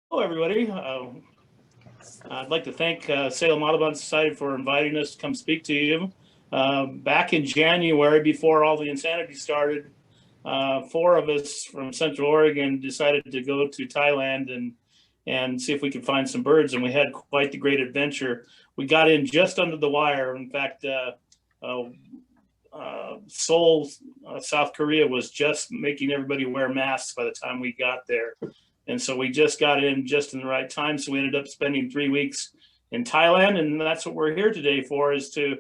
Hello, everybody. I'd like to thank Salem Audubon Society for inviting us to come speak to you. Back in January, before all the insanity started, four of us from Central Oregon decided to go to Thailand and see if we could find some birds, and we had quite the great adventure. We got in just under the wire. In fact, Seoul, South Korea was just making everybody wear masks by the time we got there. And so we just got in just in the right time. So we ended up spending 3 weeks in Thailand. And that's what we're here today for, is to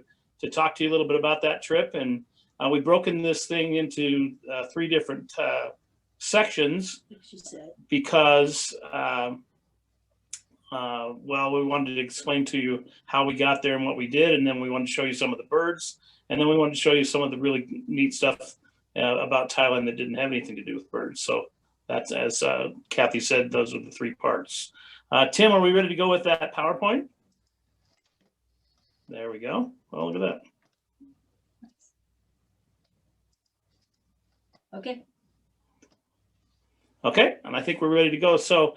talk to you a little bit about that trip. And we've broken this thing into 3 different sections because, well, we wanted to explain to you how we got there and what we did. And then we wanted to show you some of the birds. And then we wanted to show you some of the really neat stuff about Thailand that didn't have anything to do with birds. So that's, as Kathy said, those are the 3 parts. Tim, are we ready to go with that PowerPoint? There we go. Oh, look at that. Okay. Okay, and I think we're ready to go. So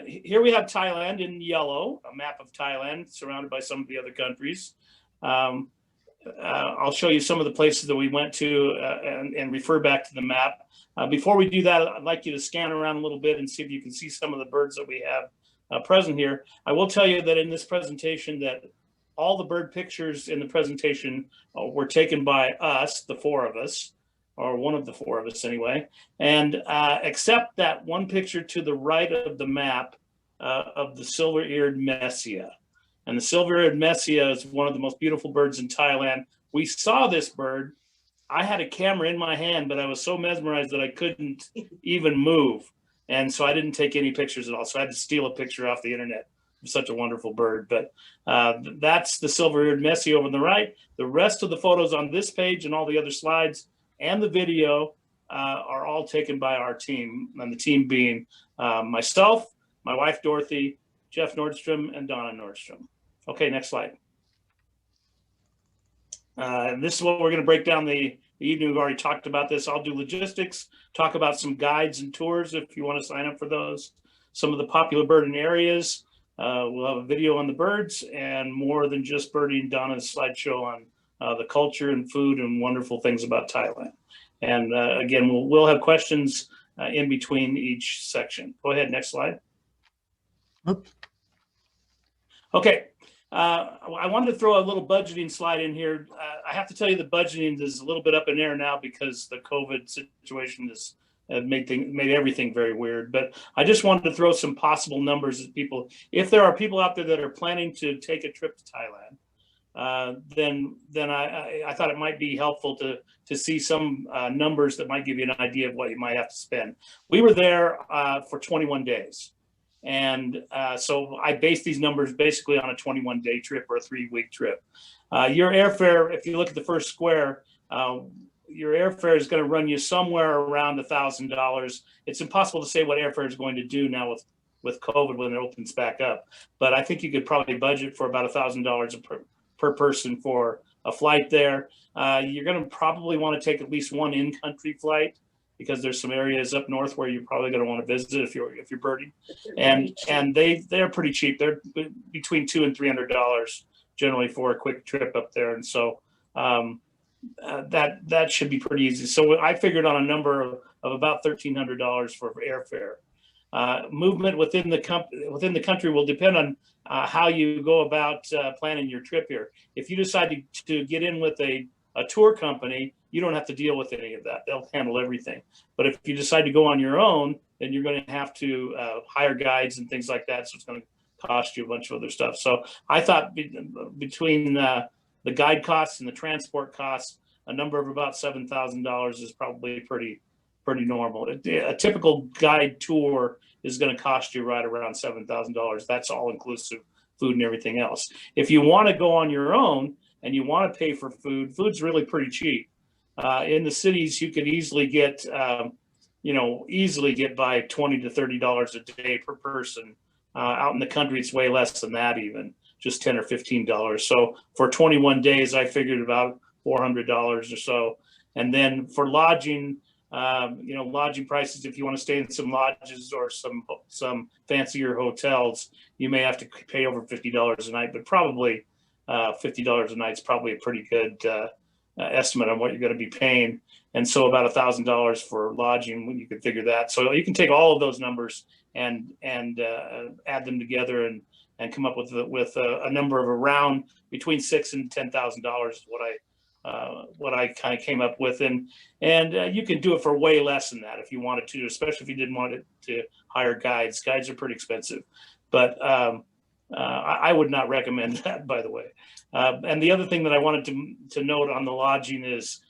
here we have Thailand in yellow, a map of Thailand surrounded by some of the other countries. I'll show you some of the places that we went to and refer back to the map. Before we do that, I'd like you to scan around a little bit and see if you can see some of the birds that we have present here. I will tell you that in this presentation that all the bird pictures in the presentation were taken by us, the 4 of us, or one of the 4 of us anyway, and except that one picture to the right of the map of the silver-eared messia. And the silver-eared messia is one of the most beautiful birds in Thailand. We saw this bird. I had a camera in my hand, but I was so mesmerized that I couldn't even move. And so I didn't take any pictures at all. So I had to steal a picture off the internet. It's such a wonderful bird. But that's the silver-eared messia over on the right. The rest of the photos on this page and all the other slides and the video are all taken by our team. And the team being myself, my wife, Dorothy, Jeff Nordstrom, and Donna Nordstrom. Okay, next slide. And this is what we're going to break down the evening. We've already talked about this. I'll do logistics, talk about some guides and tours if you want to sign up for those. Some of the popular birding areas. We'll have a video on the birds and more than just birding. Donna's slideshow on the culture and food and wonderful things about Thailand. And again, we'll have questions in between each section. Go ahead, next slide. Oops. Okay. I wanted to throw a little budgeting slide in here. I have to tell you the budgeting is a little bit up in air now because the COVID situation has made everything very weird. But I just wanted to throw some possible numbers at people. If there are people out there that are planning to take a trip to Thailand, then I thought it might be helpful to see some numbers that might give you an idea of what you might have to spend. We were there for 21 days. And so I based these numbers basically on a 21-day trip or a 3-week trip. Your airfare, if you look at the first square, your airfare is going to run you somewhere around $1,000. It's impossible to say what airfare is going to do now with COVID when it opens back up. But I think you could probably budget for about $1,000 per person for a flight there. You're going to probably want to take at least one in-country flight, because there's some areas up north where you're probably going to want to visit if you're birding, and they're pretty cheap. They're between $200 and $300 generally for a quick trip up there, and so that should be pretty easy. So I figured on a number of about $1,300 for airfare. Movement within the country will depend on how you go about planning your trip here. If you decide to get in with a tour company, you don't have to deal with any of that. They'll handle everything. But if you decide to go on your own, then you're going to have to hire guides and things like that. So it's going to cost you a bunch of other stuff. So I thought between the guide costs and the transport costs, a number of about $7,000 is probably pretty normal. A typical guide tour is going to cost you right around $7,000. That's all inclusive, food and everything else. If you want to go on your own and you want to pay for food's really pretty cheap. In the cities, you could easily get, by $20 to $30 a day per person. Out in the country, it's way less than that, even just $10 or $15. So for 21 days, I figured about $400 or so. And then for lodging, lodging prices. If you want to stay in some lodges or some fancier hotels, you may have to pay over $50 a night, but probably $50 a night is probably a pretty good estimate on what you're going to be paying. And so about $1,000 for lodging, when you can figure that. So you can take all of those numbers and add them together and come up with a number of around between $6,000 and $10,000 is what I kind of came up with. And you can do it for way less than that if you wanted to, especially if you didn't want to hire guides. Guides are pretty expensive, but I would not recommend that, by the way. And the other thing that I wanted to note on the lodging is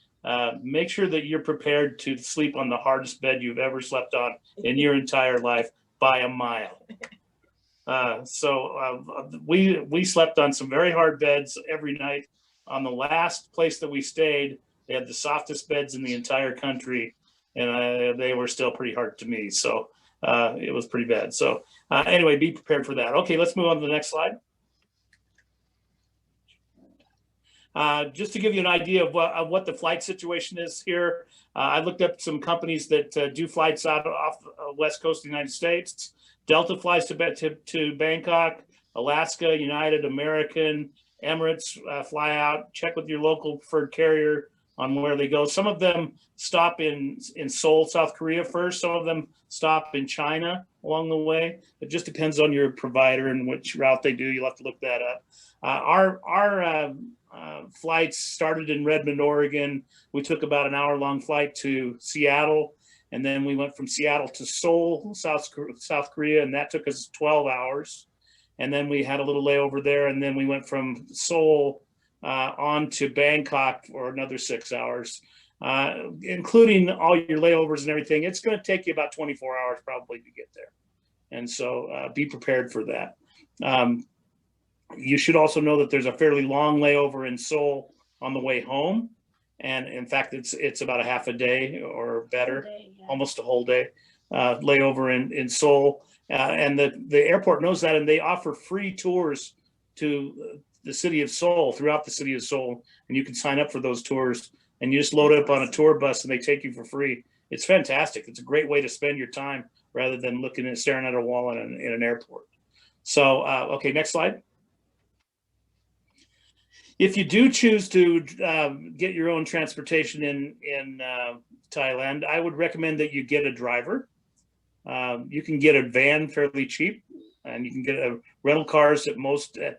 make sure that you're prepared to sleep on the hardest bed you've ever slept on in your entire life by a mile. We slept on some very hard beds every night. On the last place that we stayed, they had the softest beds in the entire country, and they were still pretty hard to me. So it was pretty bad. So anyway, be prepared for that. Okay, let's move on to the next slide. Just to give you an idea of what the flight situation is here, I looked up some companies that do flights off the west coast of the United States. Delta flies to Bangkok, Alaska, United, American, Emirates fly out. Check with your local preferred carrier on where they go. Some of them stop in Seoul, South Korea first. Some of them stop in China along the way. It just depends on your provider and which route they do. You'll have to look that up. Our flights started in Redmond, Oregon. We took about an hour-long flight to Seattle, and then we went from Seattle to Seoul, South Korea, and that took us 12 hours. And then we had a little layover there, and then we went from Seoul on to Bangkok for another 6 hours, including all your layovers and everything. It's going to take you about 24 hours probably to get there. And so be prepared for that. You should also know that there's a fairly long layover in Seoul on the way home. And in fact, it's about a half a day or better, almost a whole day layover in Seoul. And the airport knows that, and they offer free tours to the city of Seoul, throughout the city of Seoul. And you can sign up for those tours, and you just load up on a tour bus and they take you for free. It's fantastic. It's a great way to spend your time rather than staring at a wall in an airport. So, okay, next slide. If you do choose to get your own transportation in Thailand, I would recommend that you get a driver. You can get a van fairly cheap, and you can get rental cars at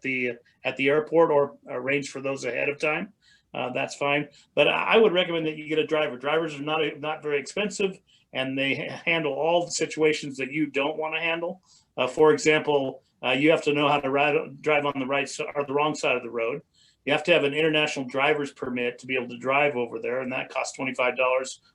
the airport, or arrange for those ahead of time. That's fine. But I would recommend that you get a driver. Drivers are not very expensive, and they handle all the situations that you don't want to handle. For example, you have to know how to drive on the right or the wrong side of the road. You have to have an international driver's permit to be able to drive over there, and that costs $25,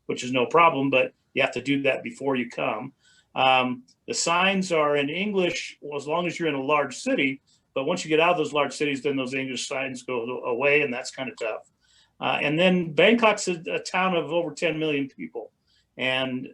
which is no problem, but you have to do that before you come. The signs are in English, well, as long as you're in a large city, but once you get out of those large cities, then those English signs go away, and that's kind of tough. And then Bangkok's a town of over 10 million people, and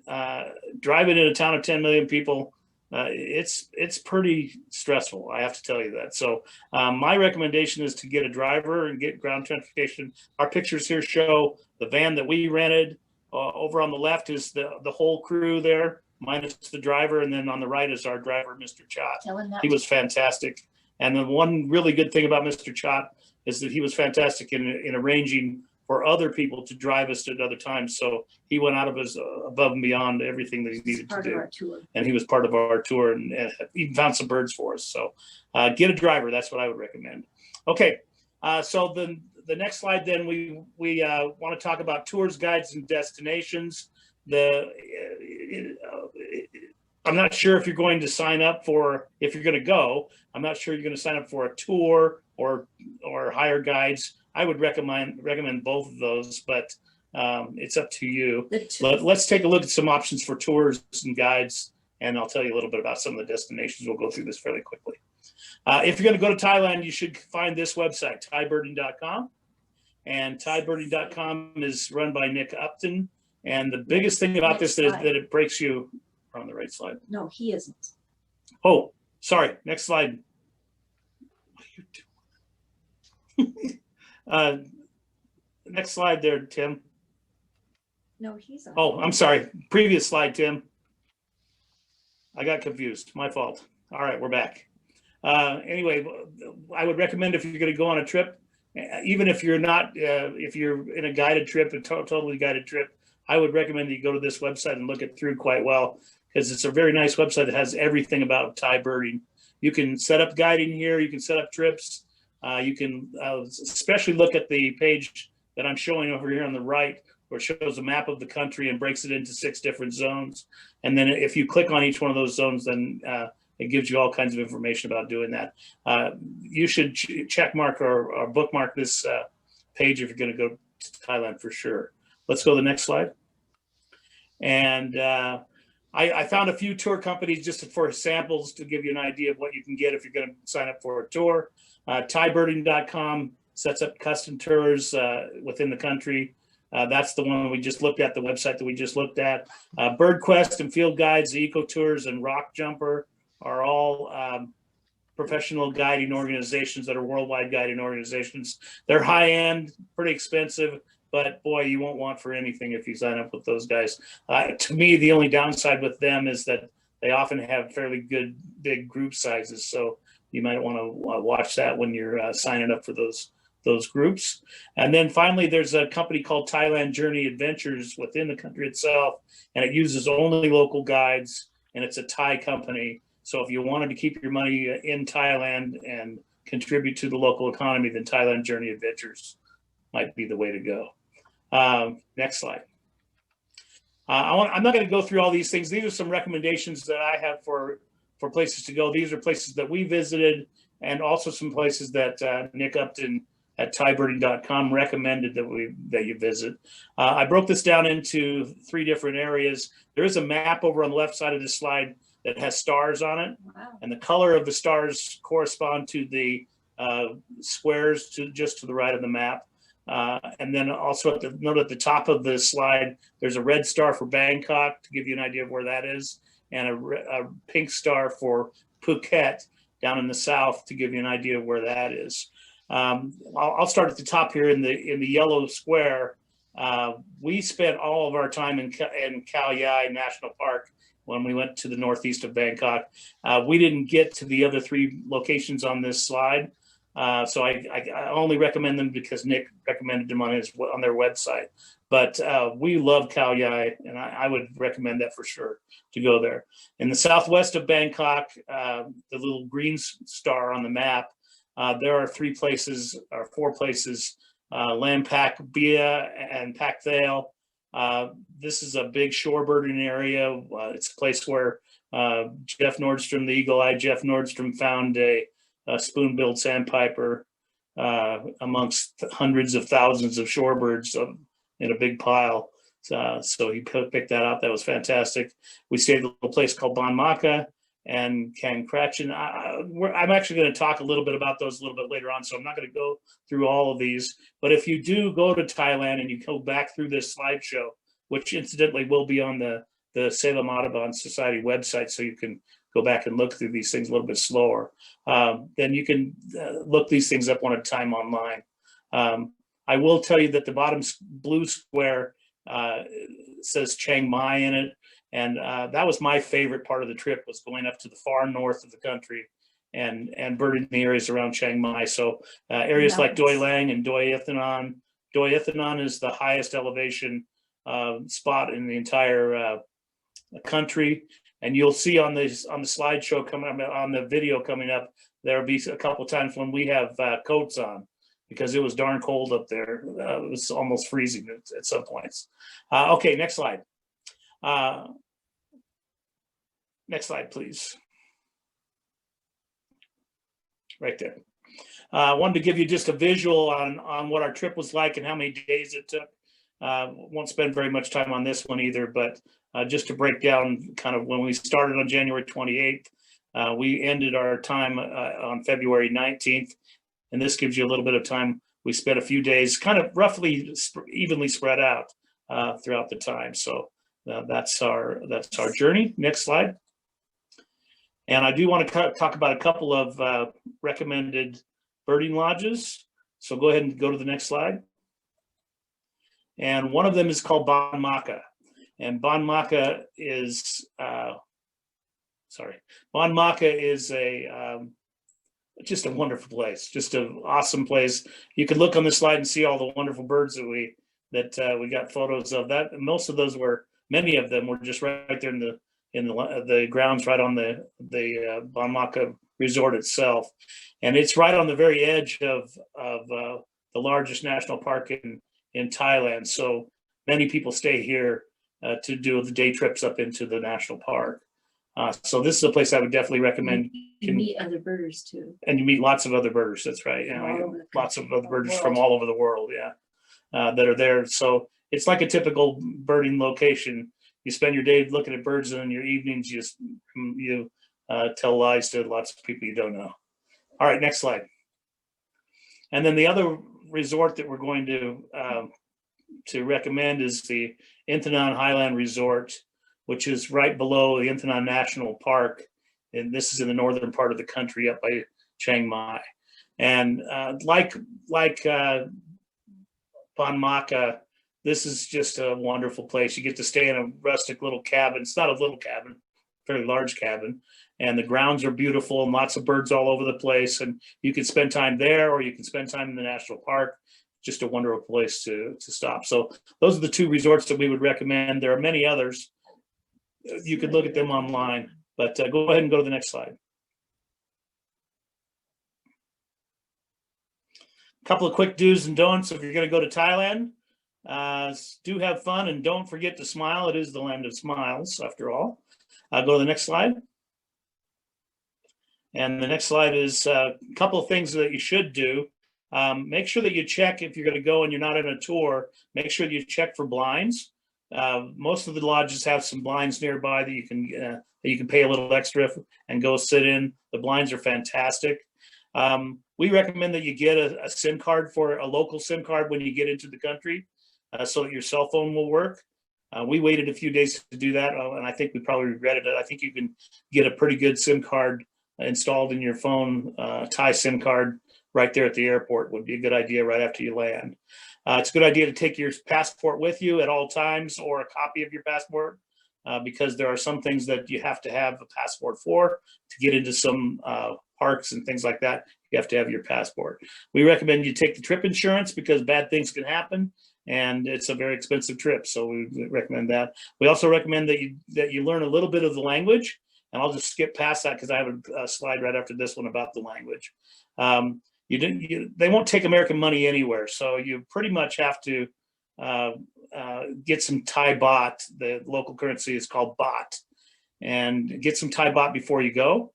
driving in a town of 10 million people, it's pretty stressful, I have to tell you that. So my recommendation is to get a driver and get ground transportation. Our pictures here show the van that we rented. Over on the left is the whole crew there, minus the driver, and then on the right is our driver, Mr. Chot. He was fantastic. And the one really good thing about Mr. Chot is that he was fantastic in arranging for other people to drive us at other times. So he went out of his above and beyond everything that he needed to do. And he was part of our tour, and even found some birds for us. So get a driver. That's what I would recommend. Okay. So the next slide, then we want to talk about tours, guides, and destinations. I'm not sure if you're going to sign up if you're going to go. I'm not sure you're going to sign up for a tour or hire guides. I would recommend both of those, but it's up to you. Let's take a look at some options for tours and guides, and I'll tell you a little bit about some of the destinations. We'll go through this fairly quickly. If you're going to go to Thailand, you should find this website, thaibirding.com. And thaibirding.com is run by Nick Upton. And the biggest thing about this is that it breaks you on the right slide. No, he isn't. Oh, sorry. Next slide. What are you doing? Next slide there, Tim. No, he's on. Oh, I'm sorry. Previous slide, Tim. I got confused. My fault. All right, we're back. Anyway, I would recommend if you're going to go on a trip, even if you're not, if you're in a guided trip, a totally guided trip, I would recommend that you go to this website and look it through quite well, because it's a very nice website that has everything about Thai birding. You can set up guiding here. You can set up trips. You can especially look at the page that I'm showing over here on the right, where it shows a map of the country and breaks it into 6 different zones. And then if you click on each one of those zones, then it gives you all kinds of information about doing that. You should check mark or bookmark this page if you're going to go to Thailand for sure. Let's go to the next slide. And I found a few tour companies just for samples to give you an idea of what you can get if you're going to sign up for a tour. ThaiBirding.com sets up custom tours within the country. That's the one we just looked at, the website that we just looked at. BirdQuest and Field Guides, the Eco Tours, and Rock Jumper are all professional guiding organizations that are worldwide guiding organizations. They're high end, pretty expensive, but boy, you won't want for anything if you sign up with those guys. To me, the only downside with them is that they often have fairly good big group sizes, so you might want to watch that when you're signing up for those groups. And then finally, there's a company called Thailand Journey Adventures within the country itself, and it uses only local guides, and it's a Thai company. So if you wanted to keep your money in Thailand and contribute to the local economy, then Thailand Journey Adventures might be the way to go. Next slide. I'm not going to go through all these things. These are some recommendations that I have for places to go. These are places that we visited, and also some places that Nick Upton at ThaiBirding.com recommended that you visit. I broke this down into 3 different areas. There is a map over on the left side of this slide that has stars on it. Wow. And the color of the stars correspond to the squares just to the right of the map. And then also note at the top of the slide, there's a red star for Bangkok to give you an idea of where that is, and a pink star for Phuket down in the south to give you an idea of where that is. I'll start at the top here in the yellow square. We spent all of our time in Khao Yai National Park when we went to the northeast of Bangkok. We didn't get to the other 3 locations on this slide. So I only recommend them because Nick recommended them on their website. But we love Khao Yai, and I would recommend that for sure to go there. In the southwest of Bangkok, the little green star on the map, there are 4 places, Lampak, Bia, and Pak Thale. This is a big shorebirding area. It's a place where Jeff Nordstrom, the eagle-eyed Jeff Nordstrom, found a spoon-billed sandpiper amongst hundreds of thousands of shorebirds in a big pile. So he picked that out. That was fantastic. We stayed at a place called Ban Maka and Kang Kratchen. I'm actually going to talk a little bit about those a little bit later on, so I'm not going to go through all of these. But if you do go to Thailand and you go back through this slideshow, which incidentally will be on the Salem Audubon Society website, so you can go back and look through these things a little bit slower, then you can look these things up one at a time online. I will tell you that the bottom blue square says Chiang Mai in it. And that was my favorite part of the trip, was going up to the far north of the country and birding the areas around Chiang Mai. So areas like Doi Lang and Doi Ithanon. Doi Ithanon is the highest elevation spot in the entire country. And you'll see on the slideshow coming up, on the video coming up, there'll be a couple of times when we have coats on, because it was darn cold up there. It was almost freezing at some points. Okay, next slide. Next slide, please. Right there. I wanted to give you just a visual on what our trip was like and how many days it took. Won't spend very much time on this one either, but just to break down kind of when we started on January 28th, we ended our time on February 19th, and this gives you a little bit of time. We spent a few days kind of roughly evenly spread out throughout the time. So that's our journey. Next slide. And I do want to talk about a couple of recommended birding lodges. So go ahead and go to the next slide. and one of them is called Bon Maka. And Bon Maka is, Bon Maka is just a wonderful place, just an awesome place. You could look on the slide and see all the wonderful birds that we got photos of. That most of those were, many of them were just right there in the grounds, right on the Bon Maka resort itself, and it's right on the very edge of the largest national park in Thailand. So many people stay here to do the day trips up into the national park. So this is a place I would definitely recommend. You meet other birders too. And you meet lots of other birders. That's right. Lots of other birders from all over the world. Yeah, that are there. So it's like a typical birding location. You spend your day looking at birds, and in your evenings you tell lies to lots of people you don't know. All right, next slide. And then the other resort that we're going to recommend is the Inthanon Highland Resort, which is right below the Inthanon National Park, and this is in the northern part of the country, up by Chiang Mai. And like Bon Maka, this is just a wonderful place. You get to stay in a rustic little cabin. It's not a little cabin, fairly large cabin, and the grounds are beautiful and lots of birds all over the place. And you can spend time there, or you can spend time in the national park. Just a wonderful place to stop. So those are the two resorts that we would recommend. There are many others. You could look at them online, but go ahead and go to the next slide. A couple of quick do's and don'ts if you're going to go to Thailand. Do have fun, and don't forget to smile. It is the land of smiles, after all. Go to the next slide. And the next slide is a couple of things that you should do. Make sure that you check, if you're going to go and you're not in a tour, make sure you check for blinds. Most of the lodges have some blinds nearby that you can pay a little extra and go sit in. The blinds are fantastic. We recommend that you get a SIM card, for a local SIM card, when you get into the country, so that your cell phone will work. We waited a few days to do that, and I think we probably regretted it. I think you can get a pretty good SIM card installed in your phone. Thai SIM card right there at the airport would be a good idea right after you land. It's a good idea to take your passport with you at all times, or a copy of your passport, because there are some things that you have to have a passport for to get into some parks and things like that. You have to have your passport. We recommend you take the trip insurance, because bad things can happen, and it's a very expensive trip. So we recommend that. We also recommend that you learn a little bit of the language, and I'll just skip past that because I have a slide right after this one about the language. They won't take American money anywhere, so you pretty much have to get some Thai baht. The local currency is called baht, and get some Thai baht before you go,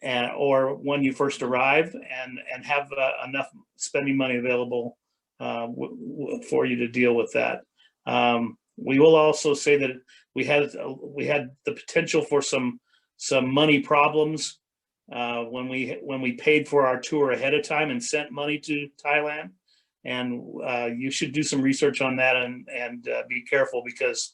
or when you first arrive, and have enough spending money available for you to deal with that. We will also say that we had the potential for some money problems when we paid for our tour ahead of time and sent money to Thailand, and you should do some research on that and be careful, because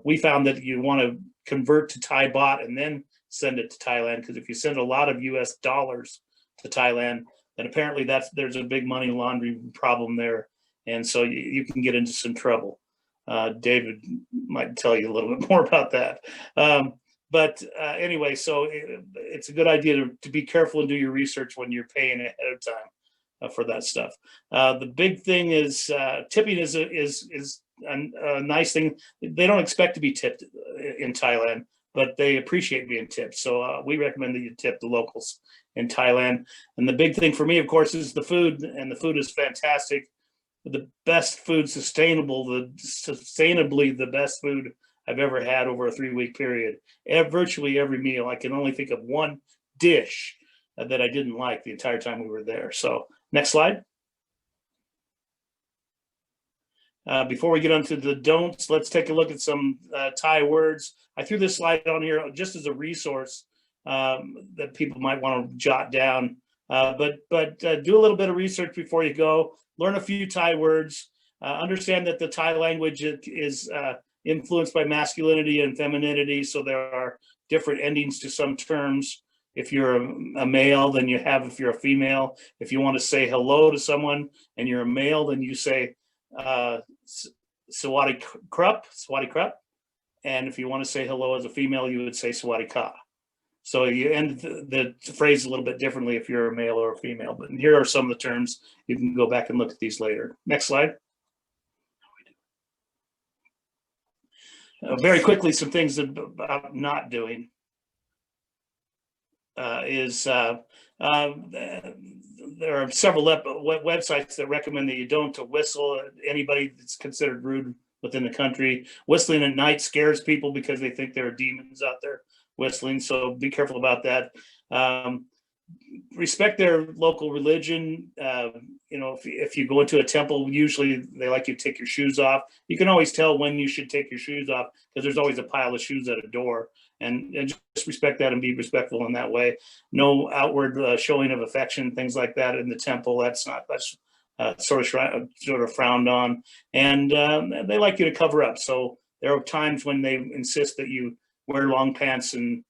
we found that you want to convert to Thai baht and then send it to Thailand, because if you send a lot of US dollars to Thailand, then apparently there's a big money laundering problem there, and so you can get into some trouble. David might tell you a little bit more about that. But anyway, so it's a good idea to be careful and do your research when you're paying ahead of time for that stuff. The big thing is tipping is a nice thing. They don't expect to be tipped in Thailand, but they appreciate being tipped. So we recommend that you tip the locals in Thailand. And the big thing for me, of course, is the food, and the food is fantastic. The best food, sustainably the best food I've ever had over a 3-week period. Virtually every meal. I can only think of one dish that I didn't like the entire time we were there. So next slide. Before we get onto the don'ts, let's take a look at some Thai words. I threw this slide on here just as a resource that people might want to jot down. But do a little bit of research before you go. Learn a few Thai words. Understand that the Thai language is influenced by masculinity and femininity, so there are different endings to some terms. If you're a male, than you have if you're a female. If you want to say hello to someone and you're a male, then you say Swati Krupp. And if you want to say hello as a female, you would say Swati Ka. So you end the phrase a little bit differently if you're a male or a female. But here are some of the terms. You can go back and look at these later. Next slide. Very quickly, some things about not doing there are several websites that recommend that you don't whistle at anybody that's considered rude within the country. Whistling at night scares people because they think there are demons out there whistling. So be careful about that. Respect their local religion. If you go into a temple, usually they like you to take your shoes off. You can always tell when you should take your shoes off because there's always a pile of shoes at a door. And just respect that and be respectful in that way. No outward showing of affection, things like that in the temple. That's sort of frowned on. And they like you to cover up. So there are times when they insist that you wear long pants and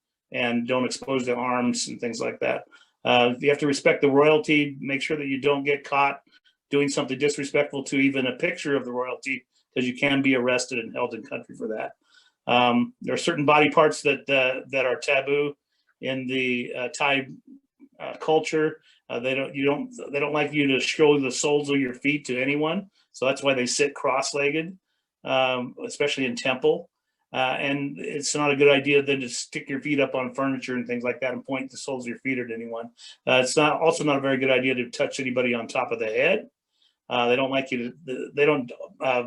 don't expose the arms and things like that. You have to respect the royalty. Make sure that you don't get caught doing something disrespectful to even a picture of the royalty, because you can be arrested and held in country for that. There are certain body parts that are taboo in the Thai culture. They don't like you to show the soles of your feet to anyone. So that's why they sit cross-legged, especially in temple. And it's not a good idea then to stick your feet up on furniture and things like that and point the soles of your feet at anyone. It's also not a very good idea to touch anybody on top of the head. They don't like you to, they don't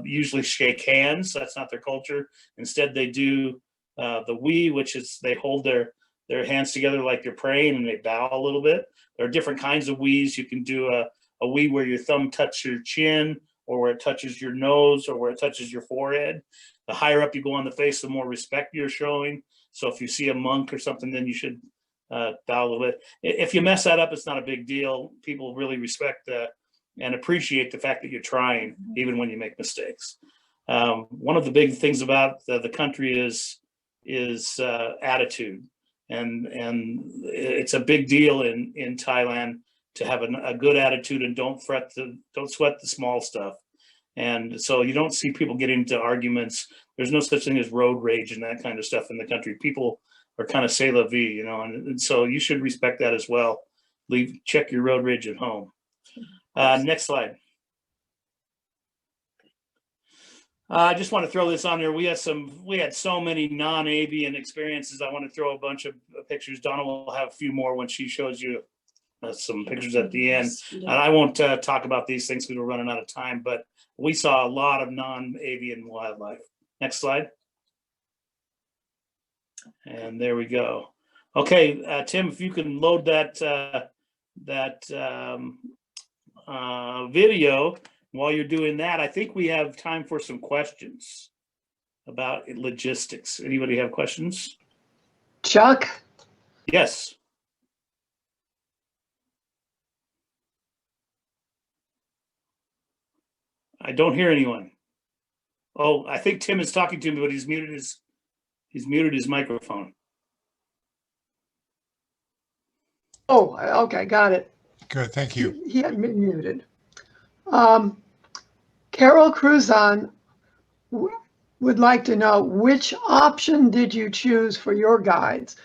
usually shake hands. That's not their culture. Instead, they do the we, which is they hold their hands together like they're praying and they bow a little bit. There are different kinds of we's. You can do a we where your thumb touches your chin, or where it touches your nose, or where it touches your forehead. The higher up you go on the face, the more respect you're showing. So if you see a monk or something, then you should bow a little bit. If you mess that up, it's not a big deal. People really respect and appreciate the fact that you're trying, even when you make mistakes. One of the big things about the country is attitude, and it's a big deal in Thailand to have a good attitude and don't sweat the small stuff. And so you don't see people getting into arguments. There's no such thing as road rage and that kind of stuff in the country. People are kind of c'est la vie, and so you should respect that as well. Check your road rage at home. Next slide. I just want to throw this on there. We had so many non-avian experiences. I want to throw a bunch of pictures. Donna will have a few more when she shows you some pictures at the end. And I won't talk about these things because we're running out of time, but we saw a lot of non-avian wildlife. Next slide. And there we go. Okay, Tim, if you can load that video. While you're doing that, I think we have time for some questions about logistics. Anybody have questions? Chuck? Yes. I don't hear anyone. Oh, I think Tim is talking to me, but he's muted his microphone. Oh, okay, got it. Good, thank you. He hadn't been muted. Carol Cruzon would like to know, which option did you choose for your guides?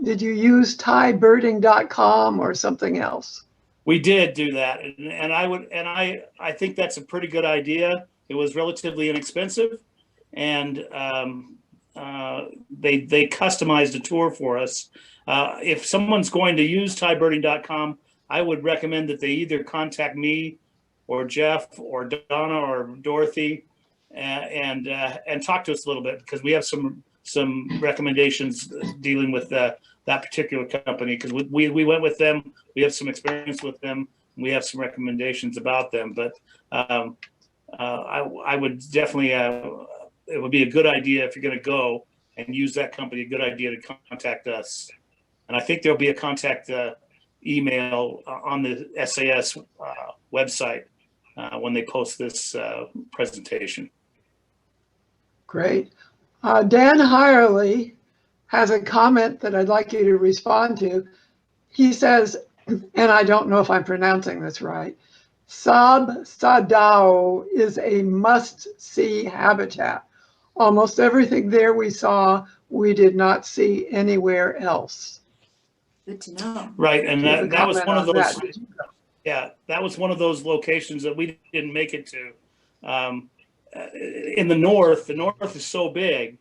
Did you use thaibirding.com or something else? We did do that, and I think that's a pretty good idea. It was relatively inexpensive, and they customized a tour for us. If someone's going to use thaibirding.com, I would recommend that they either contact me or Jeff or Donna or Dorothy and talk to us a little bit, because we have some recommendations dealing with that particular company, because we went with them. We have some experience with them. And we have some recommendations about them, but I would definitely it would be a good idea if you're going to go and use that company. A good idea to contact us, and I think there'll be a contact email on the SAS website when they post this presentation. Great. Dan Hirely has a comment that I'd like you to respond to. He says, and I don't know if I'm pronouncing this right, Sab Sadao is a must-see habitat. Almost everything there we saw, we did not see anywhere else. Good to know. Right, and Do you have a that was comment one of on those. that? Yeah, that was one of those locations that we didn't make it to. In the north is so big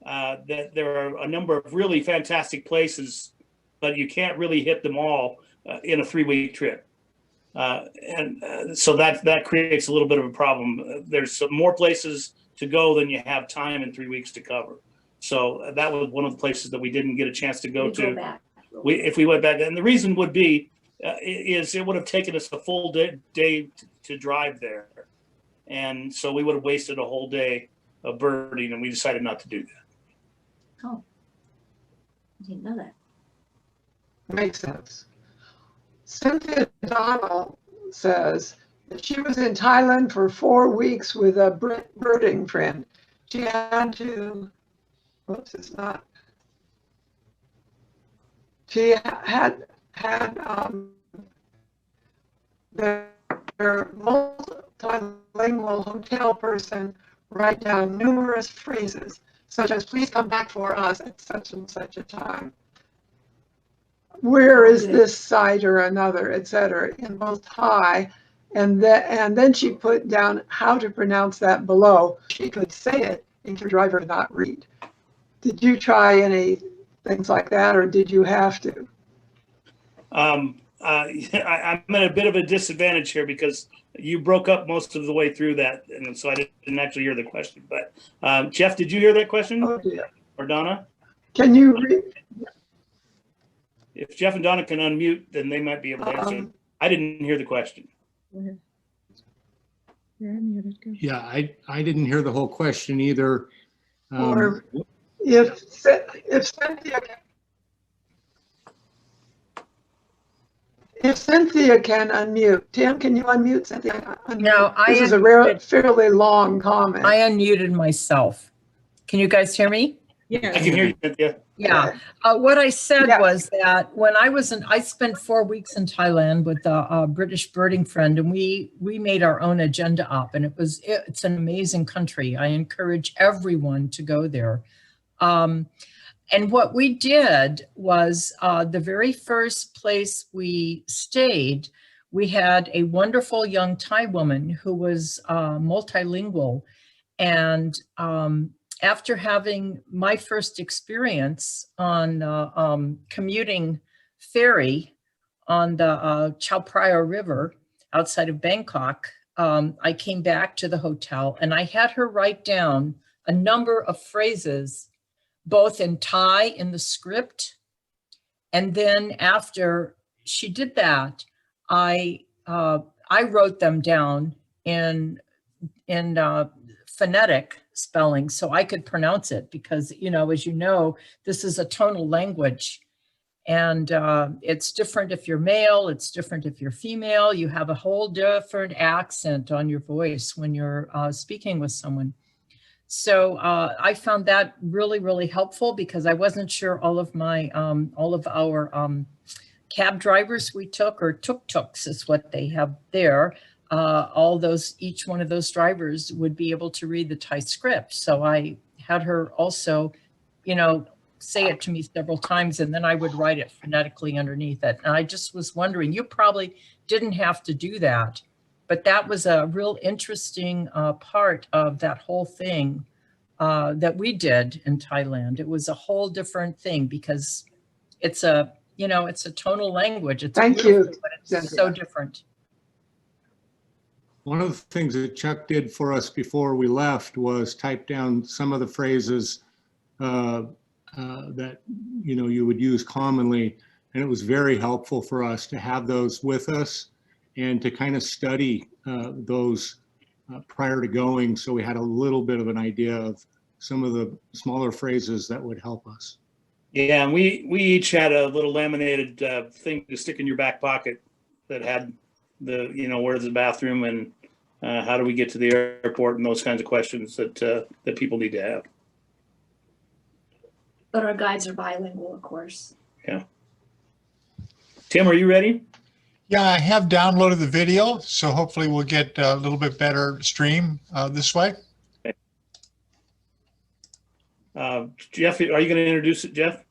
that there are a number of really fantastic places, but you can't really hit them all in a 3-week trip. So that creates a little bit of a problem. There's some more places to go than you have time in 3 weeks to cover. So that was one of the places that we didn't get a chance to go to. Back. If we went back, and the reason would be is it would have taken us a full day to drive there, and so we would have wasted a whole day of birding, and we decided not to do that. Oh, I didn't know that. Makes sense. Cynthia Donna says that she was in Thailand for 4 weeks with a birding friend. She had to, whoops, it's not. She had their multilingual hotel person write down numerous phrases, such as "please come back for us at such and such a time." Where is this site or another, etc., in both Thai, and then she put down how to pronounce that below. She could say it, and your driver could not read. Did you try any things like that, or did you have to? I'm at a bit of a disadvantage here because you broke up most of the way through that, and so I didn't actually hear the question. But Jeff, did you hear that question? Oh dear. Or Donna? Can you read? If Jeff and Donna can unmute, then they might be able to answer. I didn't hear the question. Yeah, I didn't hear the whole question either. Or if Cynthia can unmute. Tim, can you unmute Cynthia? No, This is a fairly long comment. I unmuted myself. Can you guys hear me? Yeah, I can hear you, Cynthia. Yeah. What I said Yeah. was that when I spent 4 weeks in Thailand with a British birding friend, and we made our own agenda up, and it's an amazing country. I encourage everyone to go there. And what we did was the very first place we stayed, we had a wonderful young Thai woman who was multilingual. And after having my first experience on commuting ferry on the Chao Phraya River outside of Bangkok, I came back to the hotel and I had her write down a number of phrases, both in Thai in the script, and then after she did that, I wrote them down in phonetic spelling so I could pronounce it, because, you know, as you know, this is a tonal language, and it's different if you're male, it's different if you're female. You have a whole different accent on your voice when you're speaking with someone. So I found that really, really helpful, because I wasn't sure all of our cab drivers we took, or tuk-tuks is what they have there. Each one of those drivers would be able to read the Thai script. So I had her also, you know, say it to me several times, and then I would write it phonetically underneath it. And I just was wondering, you probably didn't have to do that, but that was a real interesting part of that whole thing that we did in Thailand. It was a whole different thing, because it's a tonal language. It's Thank you, but it's Cynthia. so different. One of the things that Chuck did for us before we left was type down some of the phrases that, you know, you would use commonly. And it was very helpful for us to have those with us and to kind of study those prior to going. So we had a little bit of an idea of some of the smaller phrases that would help us. Yeah, and we each had a little laminated thing to stick in your back pocket that had the, you know, where's the bathroom and how do we get to the airport, and those kinds of questions that people need to have. But our guides are bilingual, of course. Yeah. Tim, are you ready? Yeah, I have downloaded the video, so hopefully we'll get a little bit better stream this way. Jeff, are you going to introduce it, Jeff?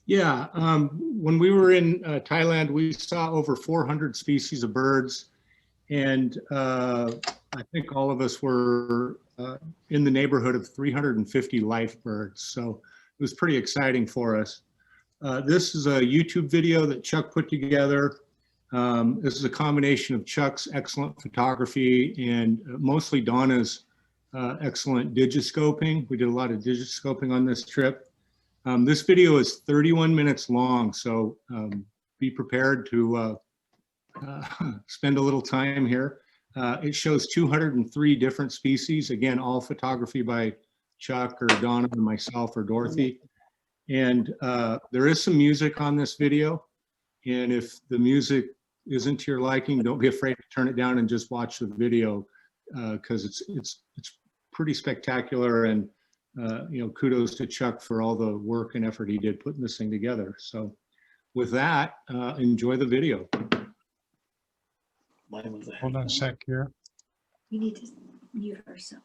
Yeah, when we were in Thailand, we saw over 400 species of birds, and I think all of us were in the neighborhood of 350 live birds. So it was pretty exciting for us. This is a YouTube video that Chuck put together. This is a combination of Chuck's excellent photography and mostly Donna's excellent digiscoping. We did a lot of digiscoping on this trip. This video is 31 minutes long, so be prepared to spend a little time here. It shows 203 different species, again, all photography by Chuck or Donna or myself or Dorothy. And there is some music on this video. And if the music isn't to your liking, don't be afraid to turn it down and just watch the video because it's pretty spectacular. And you know, kudos to Chuck for all the work and effort he did putting this thing together. So with that, enjoy the video. Hold on a sec here. We need to mute ourselves.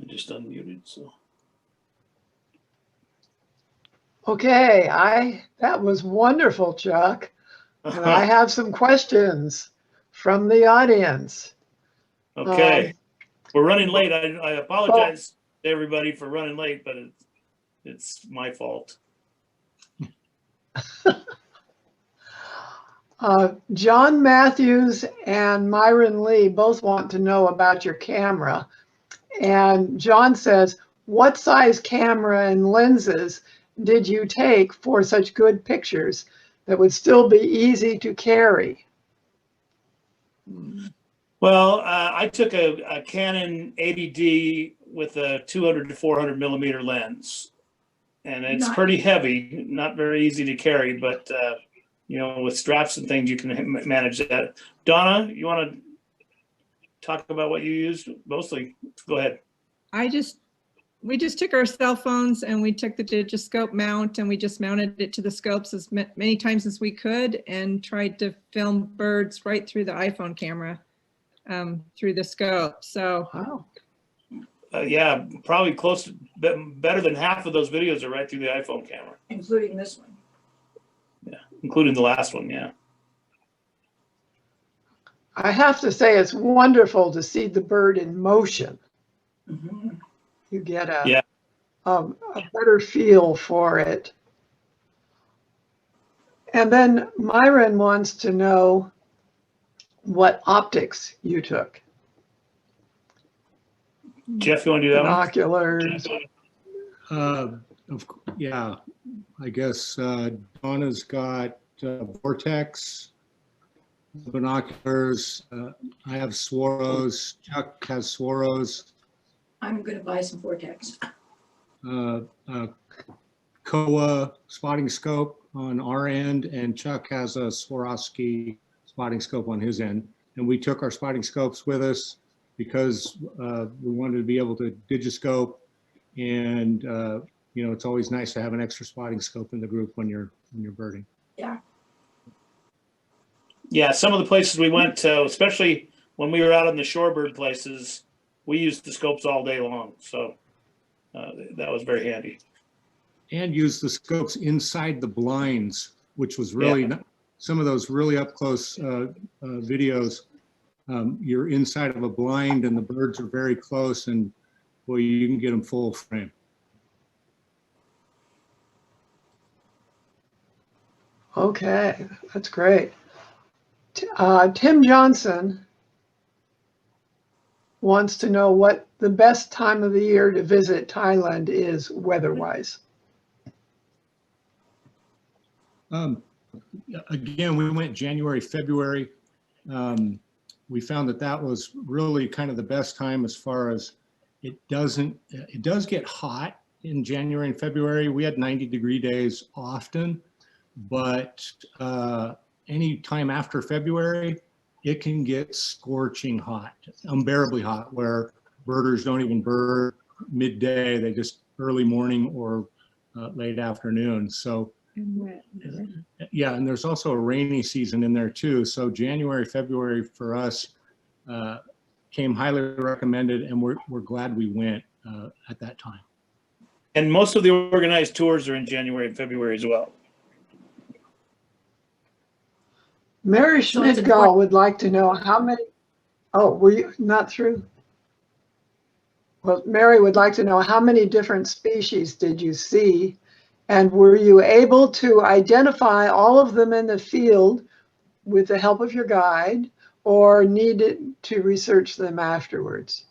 just unmuted, so. Okay, that was wonderful, Chuck. And I have some questions from the audience. Okay, we're running late. I apologize to everybody for running late, but it's my fault. John Matthews and Myron Lee both want to know about your camera. And John says, what size camera and lenses did you take for such good pictures that would still be easy to carry? Well, I took a Canon 80D with a 200 to 400 millimeter lens, and it's Nice. pretty heavy, not very easy to carry, but you know, with straps and things, you can manage that. Donna, you want to talk about what you used mostly? Go ahead. We just took our cell phones and we took the digiscope mount and we just mounted it to the scopes as many times as we could and tried to film birds right through the iPhone camera, through the scope. So Wow. Yeah, probably close to better than half of those videos are right through the iPhone camera, Including this one. including the last one. Yeah. I have to say it's wonderful to see the bird in motion. Mhm. You get Yeah. a better feel for it. And then Myron wants to know what optics you took. Jeff, you want to do that one? Binoculars. Yeah, I guess Donna's got Vortex binoculars. I have Swaros. Chuck has Swaros. I'm gonna buy some Vortex. Koa spotting scope on our end, and Chuck has a Swarovski spotting scope on his end. And we took our spotting scopes with us because we wanted to be able to digiscope, and you know, it's always nice to have an extra spotting scope in the group when you're birding. Yeah, some of the places we went to, especially when we were out in the shorebird places, we used the scopes all day long. So that was very handy. And use the scopes inside the blinds, which was really some of those really up close videos. You're inside of a blind and the birds are very close, and boy, you can get them full frame. Okay, that's great. Tim Johnson wants to know what the best time of the year to visit Thailand is weather-wise. Again, we went January, February. We found that was really kind of the best time as far as it does get hot in January and February. We had 90-degree days often, but any time after February, it can get scorching hot, unbearably hot, where birders don't even bird midday. They just early morning or late afternoon. So yeah, and there's also a rainy season in there too. So January, February for us came highly recommended, and we're glad we went at that time. And most of the organized tours are in January and February as well. Mary So it's Schmidgall would like to know how many, oh, were you not through? Well, Mary would like to know how many different species did you see, and were you able to identify all of them in the field with the help of your guide, or needed to research them afterwards?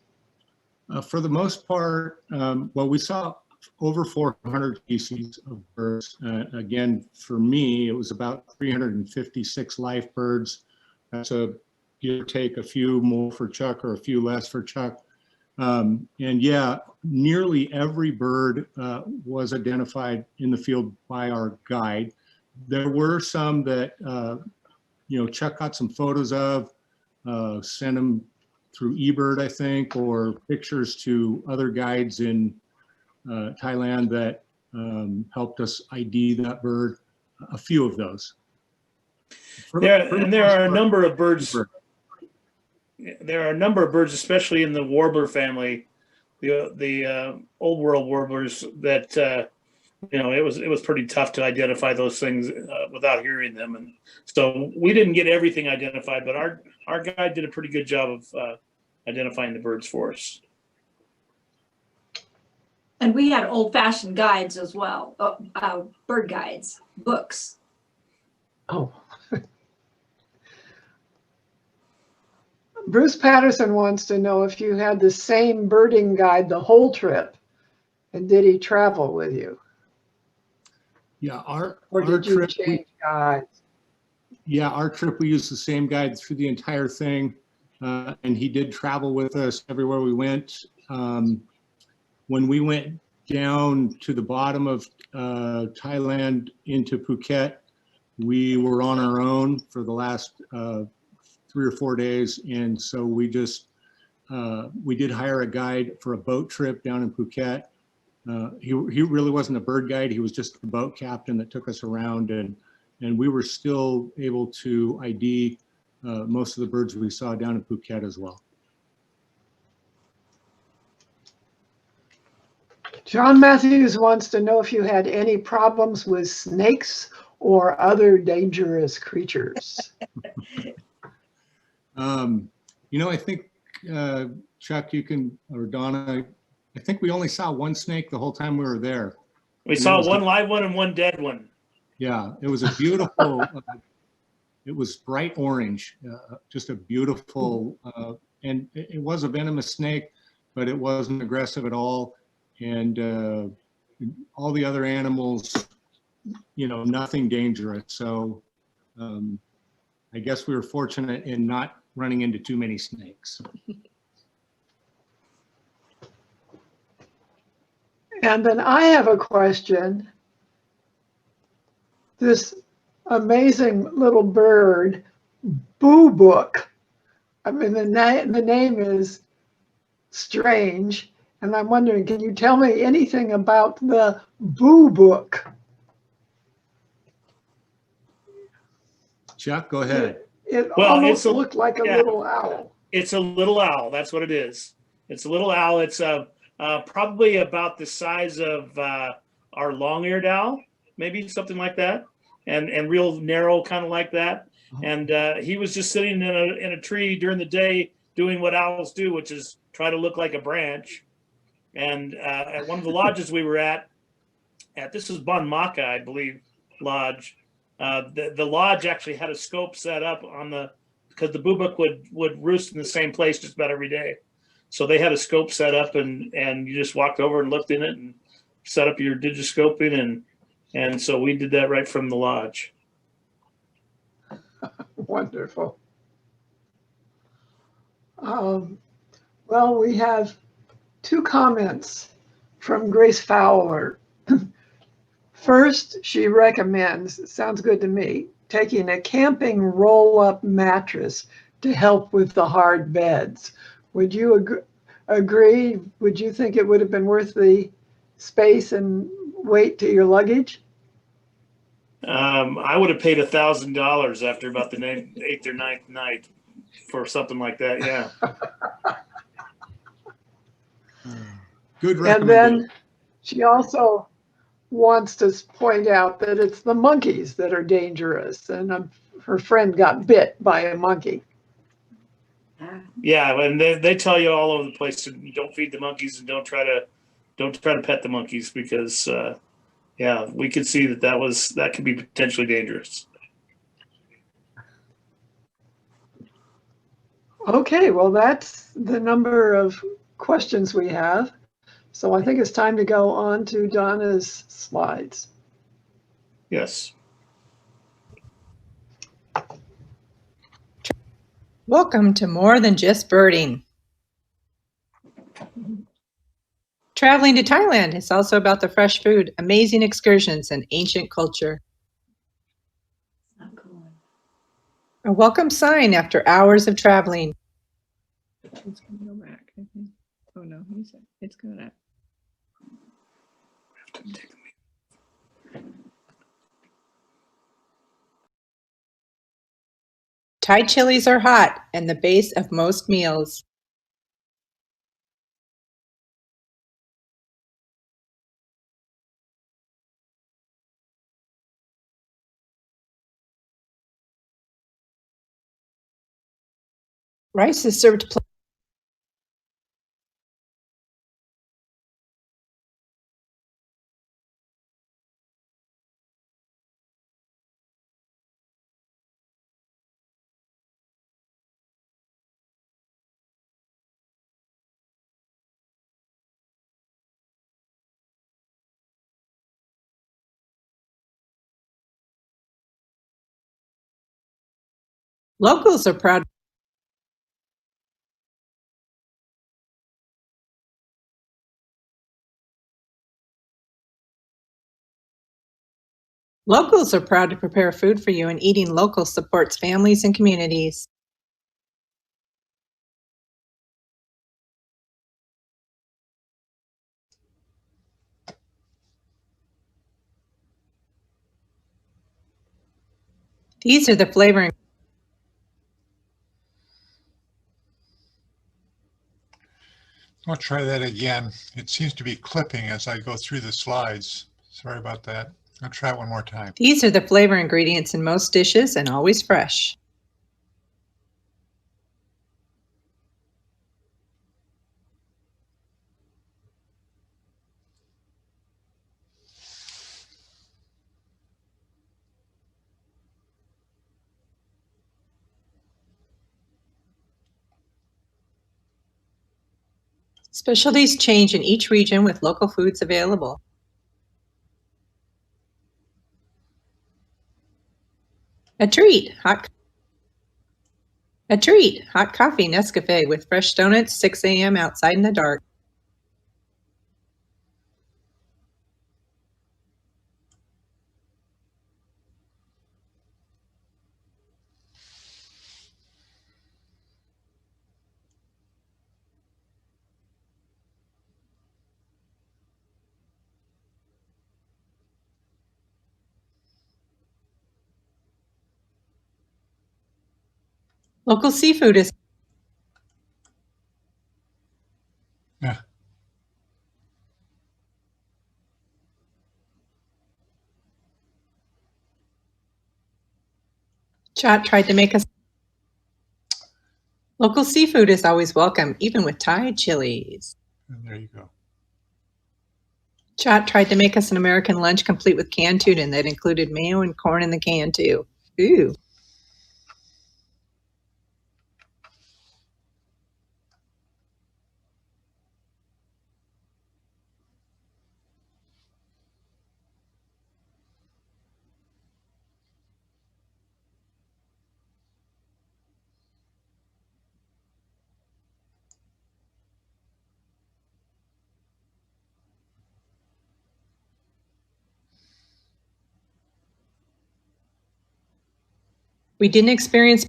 For the most part, well, we saw over 400 species of birds. Again, for me, it was about 356 live birds. That's a give or take a few more for Chuck or a few less for Chuck. And yeah, nearly every bird was identified in the field by our guide. There were some that, you know, Chuck got some photos of, sent them through eBird, I think, or pictures to other guides in Thailand that helped us ID that bird. A few of those. There are a number of birds. There are a number of birds, especially in the warbler family, the old world warblers that it was pretty tough to identify those things without hearing them, and so we didn't get everything identified, but our guide did a pretty good job of identifying the birds for us. And we had old-fashioned guides as well, bird guides, books. Oh. Bruce Patterson wants to know if you had the same birding guide the whole trip, and did he travel with you? Yeah, Or our did you trip, change guides? yeah, our trip, we used the same guide through the entire thing. And he did travel with us everywhere we went. When we went down to the bottom of Thailand into Phuket, we were on our own for the last 3 or 4 days. And so we did hire a guide for a boat trip down in Phuket. He really wasn't a bird guide. He was just the boat captain that took us around, and we were still able to ID most of the birds we saw down in Phuket as well. John Matthews wants to know if you had any problems with snakes or other dangerous creatures. I think Chuck, you can, or Donna, I think we only saw one snake the whole time we were there. We saw one live one and one dead one. Yeah, it was a beautiful, it was bright orange, just a beautiful, and it was a venomous snake, but it wasn't aggressive at all. And all the other animals, nothing dangerous. So I guess we were fortunate in not running into too many snakes. And then I have a question. This amazing little bird, Boo Book. I mean, the name is strange. And I'm wondering, can you tell me anything about the Boo Book? Chuck, go ahead. It Well, almost looked like a little owl. It's a little owl. That's what it is. It's a little owl. It's probably about the size of our long-eared owl, maybe something like that, and real narrow, kind of like that. And he was just sitting in a tree during the day doing what owls do, which is try to look like a branch. And at one of the lodges we were at this was Bon Maka, I believe, lodge. The lodge actually had a scope set up because the bubuk would roost in the same place just about every day. So they had a scope set up, and you just walked over and looked in it and set up your digiscoping, and so we did that right from the lodge. Wonderful. Well, we have 2 comments from Grace Fowler. First, she recommends, sounds good to me, taking a camping roll-up mattress to help with the hard beds. Would you agree? Would you think it would have been worth the space and weight to your luggage? I would have paid $1,000 after about the 8th or 9th night for something like that. Yeah. Good And recommendation. then she also wants to point out that it's the monkeys that are dangerous, and her friend got bit by a monkey. Yeah, and they tell you all over the place to don't feed the monkeys and don't try to pet the monkeys because we could see that could be potentially dangerous. Okay, well, that's the number of questions we have. So I think it's time to go on to Donna's slides. Yes. Welcome to More Than Just Birding. Traveling to Thailand is also about the fresh food, amazing excursions, and ancient culture. Not cool. A welcome sign after hours of traveling. It's gonna go back, I think. Oh no, he said it's gonna. Thai chilies are hot and the base of most meals. Rice is served plain. Locals are proud. Locals are proud to prepare food for you, and eating local supports families and communities. These are the flavoring. I'll try that again. It seems to be clipping as I go through the slides. Sorry about that. I'll try it one more time. These are the flavor ingredients in most dishes and always fresh. Specialties change in each region with local foods available. A treat, hot coffee Nescafe with fresh donuts, 6 a.m. outside in the dark. Local seafood is Yeah. Chat tried to make us. Local seafood is always welcome, even with Thai chilies. And there you go. Chat tried to make us an American lunch complete with canned tuna that included mayo and corn in the can too. Ooh. We didn't experience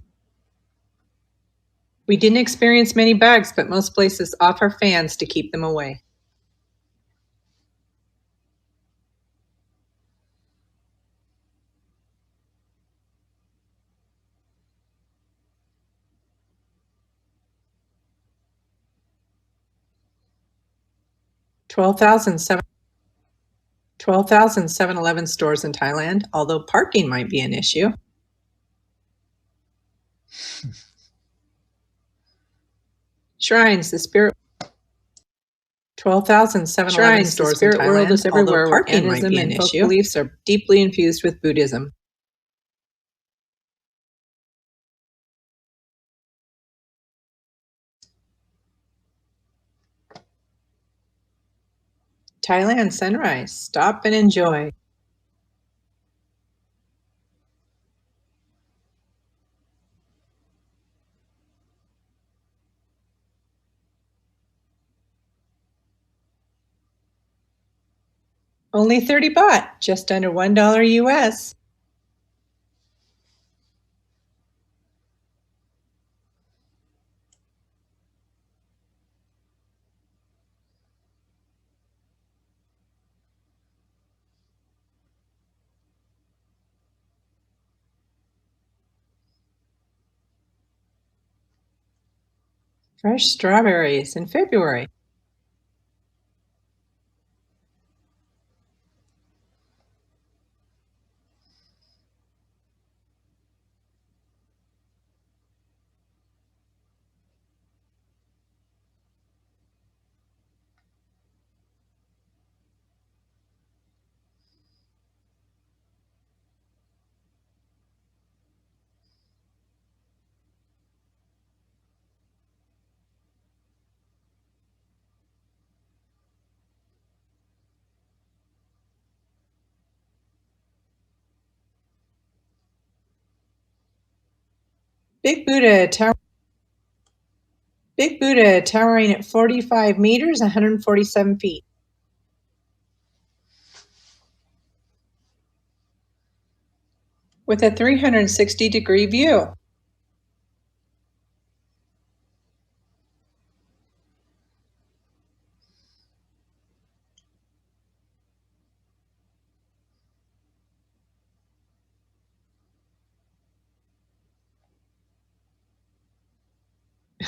many bugs, but most places offer fans to keep them away. Twelve thousand 7-Eleven stores in Thailand, although parking might be an issue. Shrines, the spirit. 12,000 7-Eleven stores in Thailand, world is everywhere, although parking might be an issue. Beliefs are deeply infused with Buddhism. Thailand sunrise. Stop and enjoy. Only 30 baht, just under $1 US. Fresh strawberries in February. Big Buddha towering at 45 meters, 147 feet. With a 360-degree view.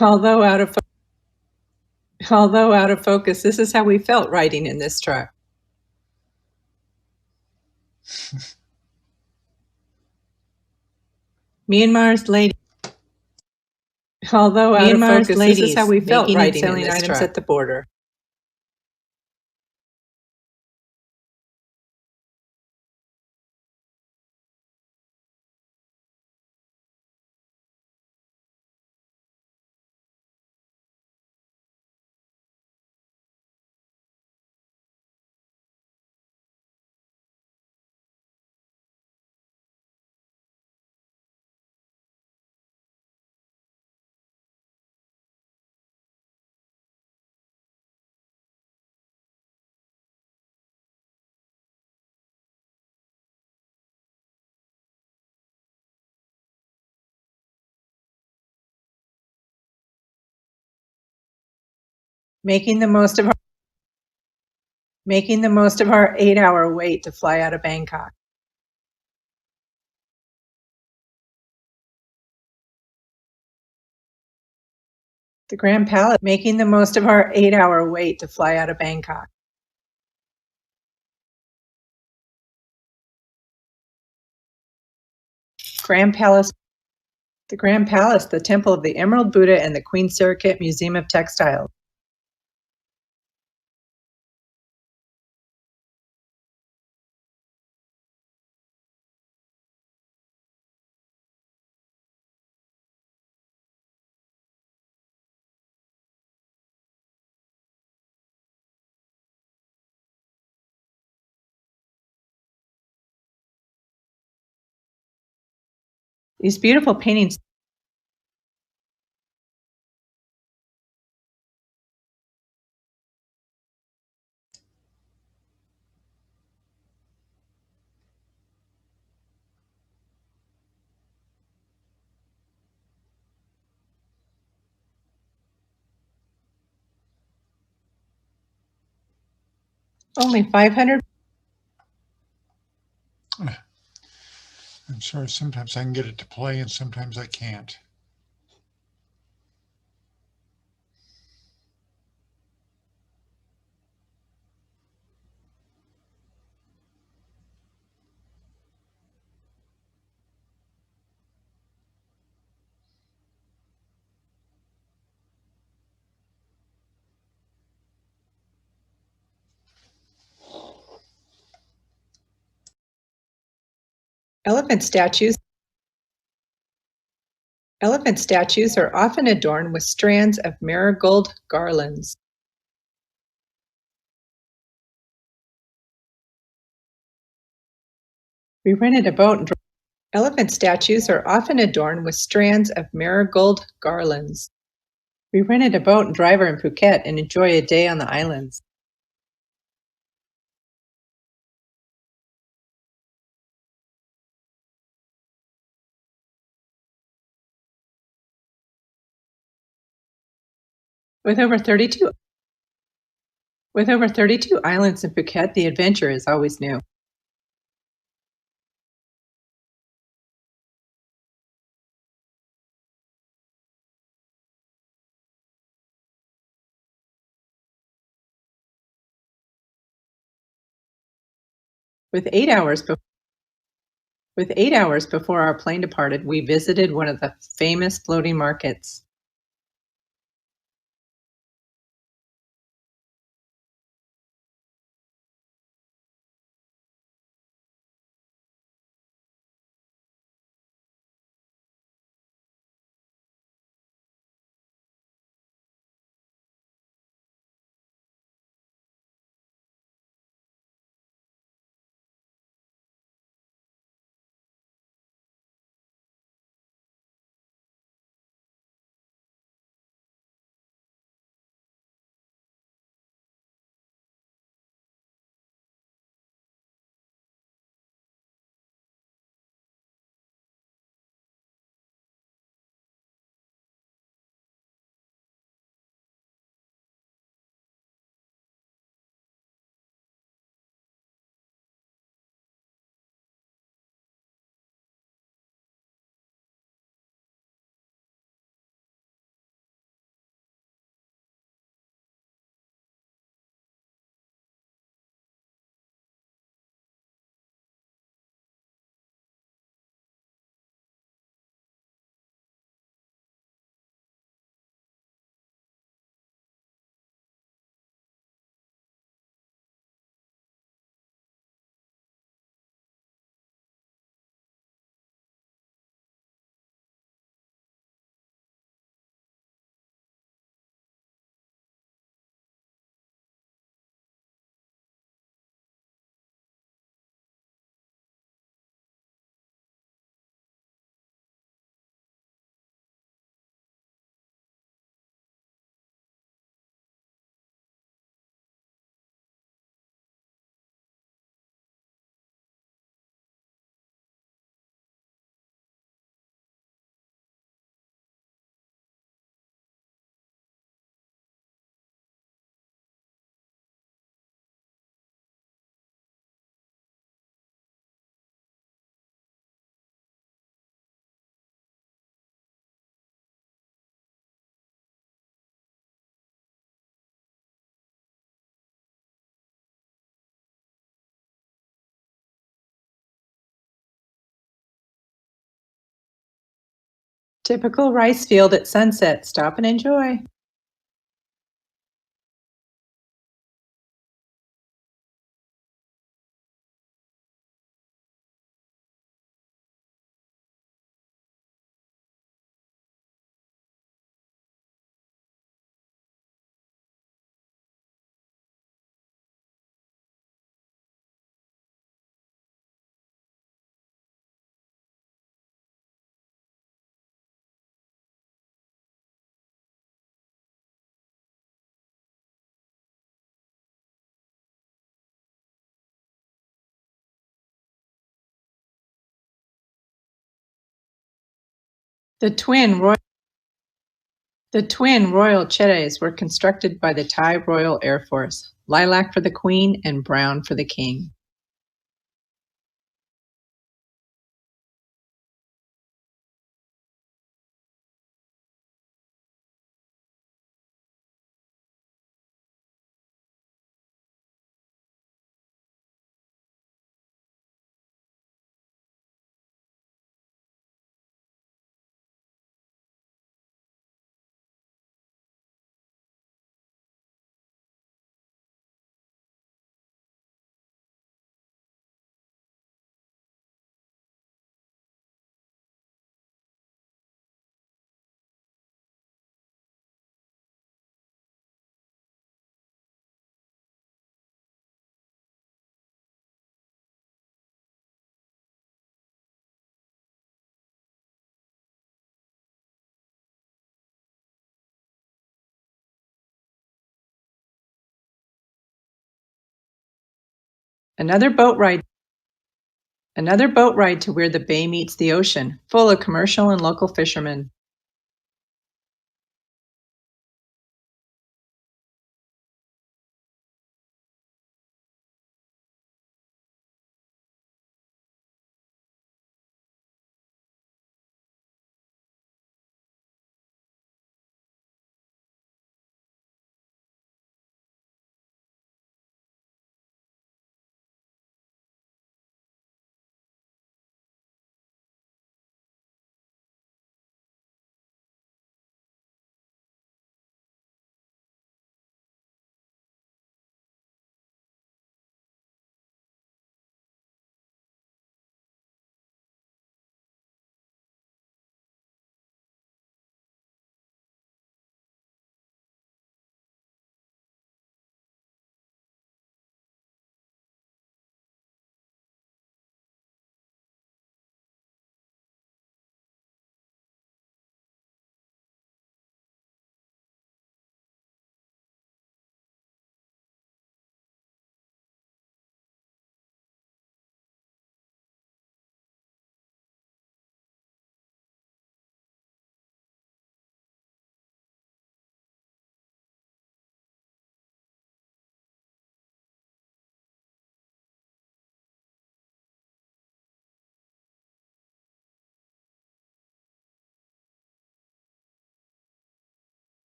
Although out of focus, this is how we felt riding in this truck. Myanmar's lady. Although out of focus, this is how we felt riding in this items truck. At the border. Making the most of our 8-hour wait to fly out of Bangkok. The Grand Palace, making the most of our 8-hour wait to fly out of Bangkok. Grand Palace, the Grand Palace, the Temple of the Emerald Buddha, and the Queen Sirikit Museum of Textiles. These beautiful paintings. Only 500. I'm sorry, sometimes I can get it to play and sometimes I can't. Elephant statues are often adorned with strands of marigold garlands. We rented a boat and elephant statues are often adorned with strands of marigold garlands. We rented a boat and driver in Phuket and enjoy a day on the islands. With over 32 islands in Phuket, the adventure is always new. With 8 hours before our plane departed, we visited one of the famous floating markets. Typical rice field at sunset. Stop and enjoy. The twin Royal Chettes were constructed by the Thai Royal Air Force. Lilac for the Queen and brown for the King. Another boat ride to where the bay meets the ocean, full of commercial and local fishermen.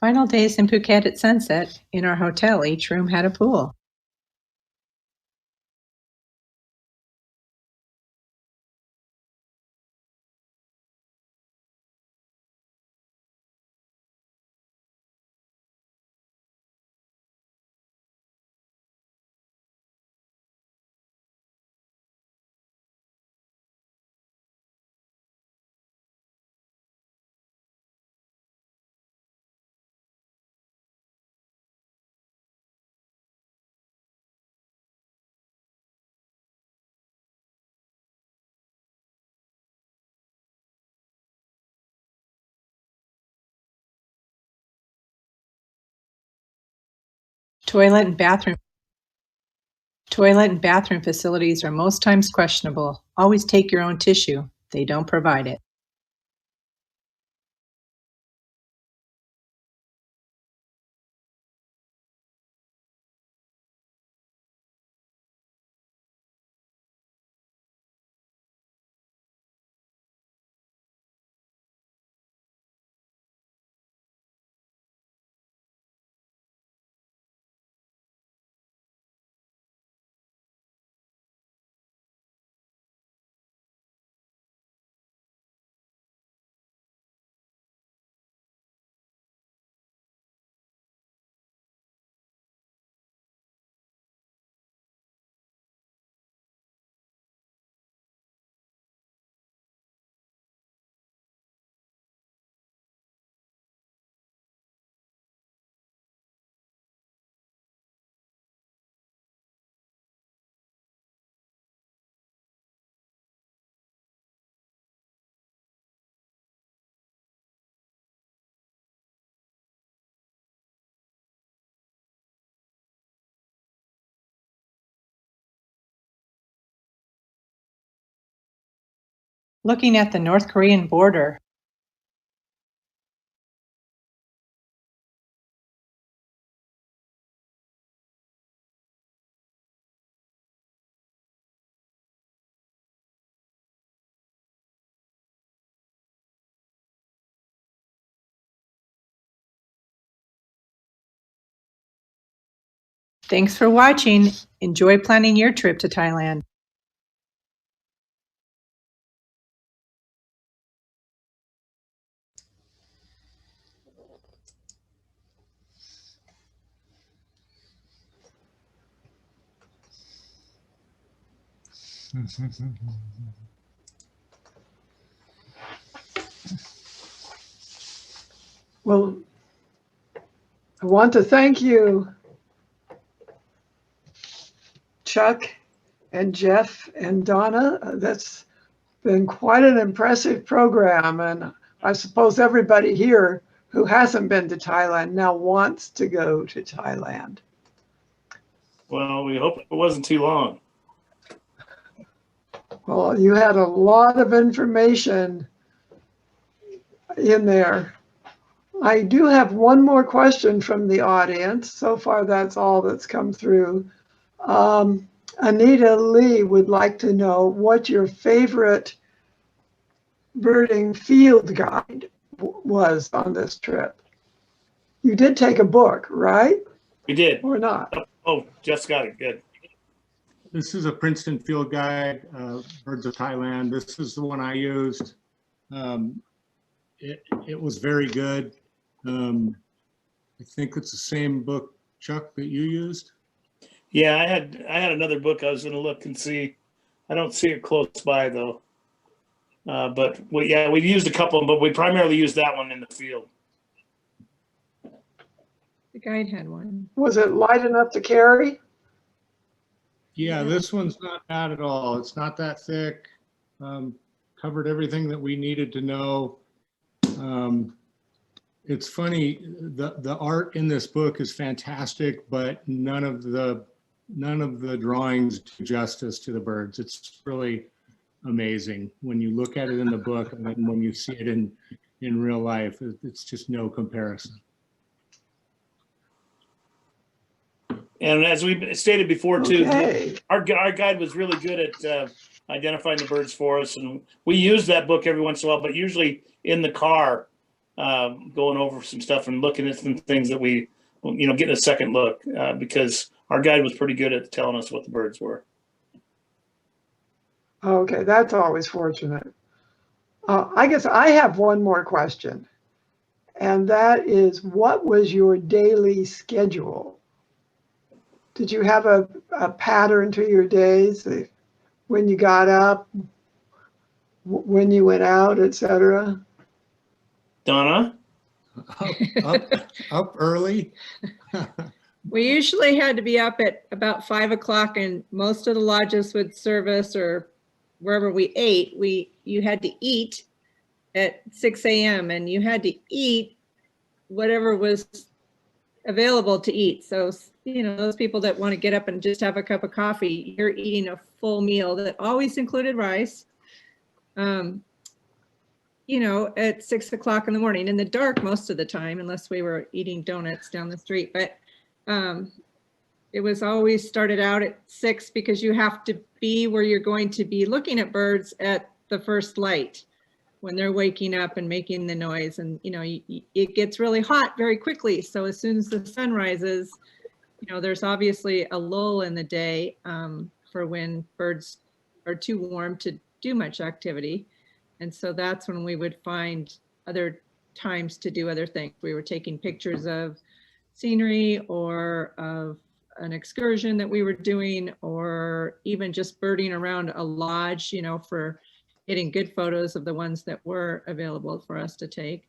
Final days in Phuket at sunset. In our hotel, each room had a pool. Toilet and bathroom facilities are most times questionable. Always take your own tissue. They don't provide it. Looking at the North Korean border, thanks for watching. Enjoy planning your trip to Thailand. Well, I want to thank you, Chuck and Jeff and Donna. That's been quite an impressive program. And I suppose everybody here who hasn't been to Thailand now wants to go to Thailand. Well, we hope it wasn't too long. Well, you had a lot of information in there. I do have one more question from the audience. So far, that's all that's come through. Anita Lee would like to know what your favorite birding field guide was on this trip. You did take a book, right? We did. Or not? Oh, Jeff's got it. Good. This is a Princeton Field Guide, Birds of Thailand. This is the one I used. It was very good. I think it's the same book, Chuck, that you used. Yeah, I had another book I was going to look and see. I don't see it close by though. But we've used a couple of them, but we primarily used that one in the field. The guide had one. Was it light enough to carry? Yeah, this one's not bad at all. It's not that thick. Covered everything that we needed to know. It's funny, the art in this book is fantastic, but none of the drawings do justice to the birds. It's really amazing when you look at it in the book, and then when you see it in real life, it's just no comparison. And as we stated before too, Okay. our guide was really good at identifying the birds for us, and we use that book every once in a while, but usually in the car, going over some stuff and looking at some things that we, getting a second look, because our guide was pretty good at telling us what the birds were. Okay, that's always fortunate. I guess I have one more question, and that is, what was your daily schedule? Did you have a pattern to your days, when you got up, when you went out, etc.? Donna? Up early. We usually had to be up at about 5 o'clock, and most of the lodges would service, or wherever we ate, you had to eat at 6 a.m. and you had to eat whatever was available to eat. So, those people that want to get up and just have a cup of coffee, you're eating a full meal that always included rice, at 6 o'clock in the morning, in the dark most of the time, unless we were eating donuts down the street. But it was always started out at 6 because you have to be where you're going to be looking at birds at the first light when they're waking up and making the noise. And, it gets really hot very quickly. So as soon as the sun rises, there's obviously a lull in the day for when birds are too warm to do much activity. And so that's when we would find other times to do other things. We were taking pictures of scenery or of an excursion that we were doing, or even just birding around a lodge, for getting good photos of the ones that were available for us to take.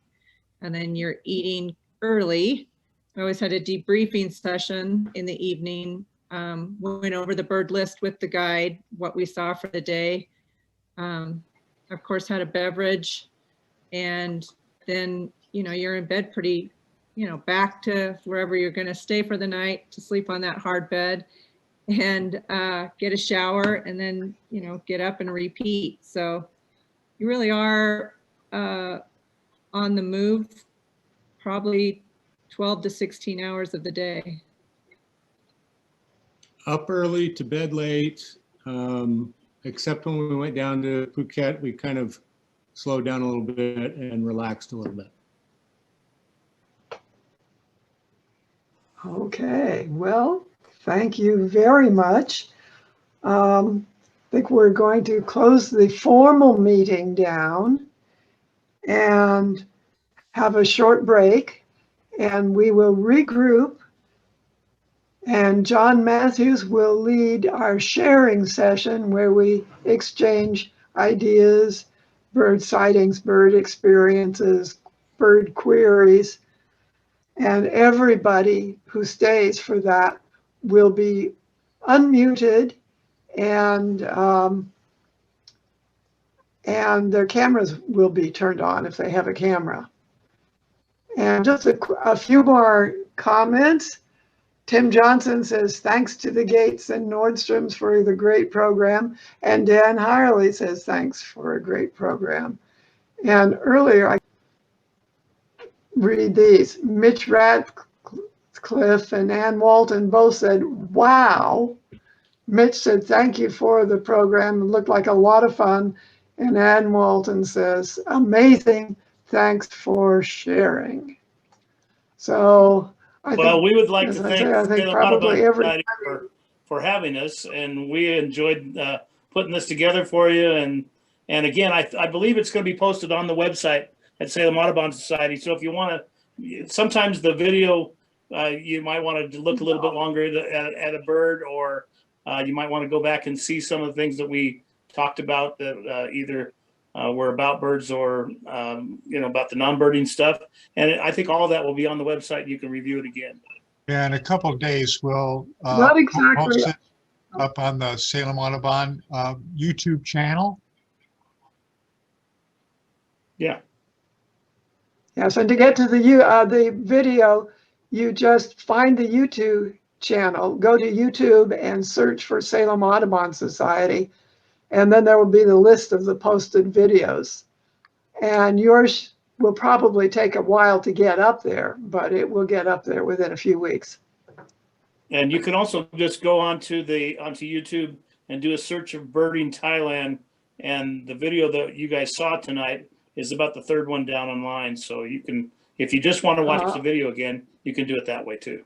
And then you're eating early. I always had a debriefing session in the evening, went over the bird list with the guide, what we saw for the day. Of course, had a beverage, and then, you're in bed pretty, back to wherever you're going to stay for the night, to sleep on that hard bed, and get a shower, and then, get up and repeat. So you really are on the move probably 12 to 16 hours of the day. Up early to bed late, except when we went down to Phuket, we kind of slowed down a little bit and relaxed a little bit. Okay, well, thank you very much. I think we're going to close the formal meeting down and have a short break, and we will regroup, and John Matthews will lead our sharing session where we exchange ideas, bird sightings, bird experiences, bird queries. And everybody who stays for that will be unmuted, and their cameras will be turned on if they have a camera. And just a few more comments. Tim Johnson says, thanks to the Gates and Nordstroms for the great program. And Dan Hirely says, thanks for a great program. And earlier, I read these. Mitch Ratcliffe and Ann Walton both said, wow. Mitch said, thank you for the program. It looked like a lot of fun. And Ann Walton says, amazing. Thanks for sharing. So We would like to thank I think probably everybody for having us, and we enjoyed putting this together for you. And again, I believe it's going to be posted on the website at Salem Audubon Society. So if you want to, sometimes the video, you might want to look a little bit longer at a bird, or you might want to go back and see some of the things that we talked about that either were about birds or, about the non-birding stuff. And I think all of that will be on the website. You can review it again. Yeah, in a couple of days, we'll not exactly post it up on the Salem Audubon YouTube channel. Yeah. Yes, and to get to the video, you just find the YouTube channel, go to YouTube and search for Salem Audubon Society, and then there will be the list of the posted videos. And yours will probably take a while to get up there, but it will get up there within a few weeks. And you can also just go onto YouTube and do a search of birding Thailand, and the video that you guys saw tonight is about the third one down online. So you can, if you just want to watch the video again, you can do it that way too.